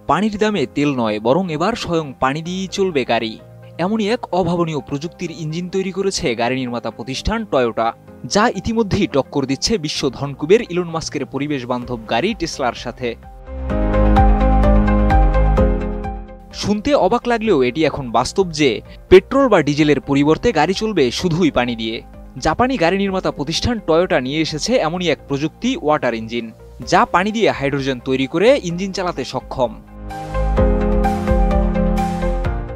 পানির দামে তেল নয়, বরং এবার স্বয়ং পানি দিয়েই চলবে গাড়ি। এমনই এক অভাবনীয় প্রযুক্তির ইঞ্জিন তৈরি করেছে গাড়ি নির্মাতা প্রতিষ্ঠান টয়োটা, যা ইতিমধ্যেই টক্কর দিচ্ছে বিশ্ব ধনকুবের ইলন মাস্কের পরিবেশ বান্ধব গাড়ি টেসলার সাথে। শুনতে অবাক লাগলেও এটি এখন বাস্তব যে পেট্রোল বা ডিজেলের পরিবর্তে গাড়ি চলবে শুধুই পানি দিয়ে। জাপানি গাড়ি নির্মাতা প্রতিষ্ঠান টয়োটা নিয়ে এসেছে এমনই এক প্রযুক্তি, ওয়াটার ইঞ্জিন, যা পানি দিয়ে হাইড্রোজেন তৈরি করে ইঞ্জিন চালাতে সক্ষম।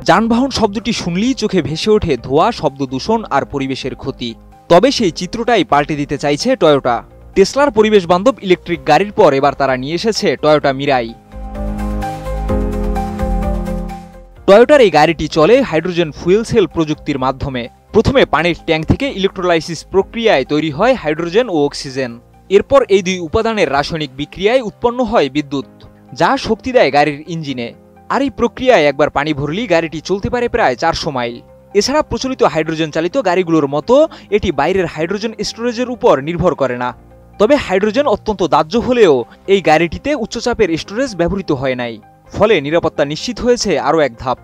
যানবাহন শব্দটি শুনলেই চোখে ভেসে ওঠে ধোঁয়া, শব্দ দূষণ আর পরিবেশের ক্ষতি। তবে সেই চিত্রটাই পাল্টে দিতে চাইছে টয়োটা। টেসলার পরিবেশ বান্ধব ইলেকট্রিক গাড়ির পর এবার তারা নিয়ে এসেছে টয়োটা মিরাই। টয়োটার এই গাড়িটি চলে হাইড্রোজেন ফুয়েল সেল প্রযুক্তির মাধ্যমে। প্রথমে পানির ট্যাঙ্ক থেকে ইলেকট্রোলাইসিস প্রক্রিয়ায় তৈরি হয় হাইড্রোজেন ও অক্সিজেন। এরপর এই দুই উপাদানের রাসায়নিক বিক্রিয়ায় উৎপন্ন হয় বিদ্যুৎ, যা শক্তি দেয় গাড়ির ইঞ্জিনে। আর এই প্রক্রিয়ায় একবার পানি ভরলেই গাড়িটি চলতে পারে প্রায় 400 মাইল। এছাড়া প্রচলিত হাইড্রোজেন চালিত গাড়িগুলোর মতো এটি বাইরের হাইড্রোজেন স্টোরেজের উপর নির্ভর করে না। তবে হাইড্রোজেন অত্যন্ত দাহ্য হলেও এই গাড়িটিতে উচ্চচাপের স্টোরেজ ব্যবহৃত হয় নাই, ফলে নিরাপত্তা নিশ্চিত হয়েছে আরও এক ধাপ।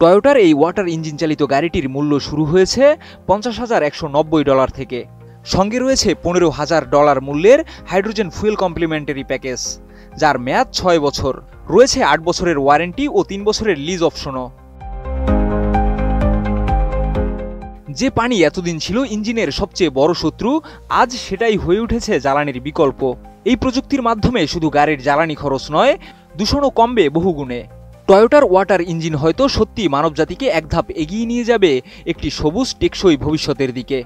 টয়োটার এই ওয়াটার ইঞ্জিন চালিত গাড়িটির মূল্য শুরু হয়েছে $50,190 থেকে। সঙ্গে রয়েছে $15,000 মূল্যের হাইড্রোজেন ফুয়েল কমপ্লিমেন্টারি প্যাকেজ, যার মেয়াদ 6 বছর। রয়েছে 8 বছরের ওয়ারেন্টি ও 3 বছরের লিজ অপশনও। যে পানি এতদিন ছিল ইঞ্জিনের সবচেয়ে বড় শত্রু, আজ সেটাই হয়ে উঠেছে জ্বালানির বিকল্প। এই প্রযুক্তির মাধ্যমে শুধু গাড়ির জ্বালানি খরচ নয়, দূষণও কমবে বহুগুণে। টয়োটার ওয়াটার ইঞ্জিন হয়তো সত্যি মানবজাতিকে এক ধাপ এগিয়ে নিয়ে যাবে একটি সবুজ টেকসই ভবিষ্যতের দিকে।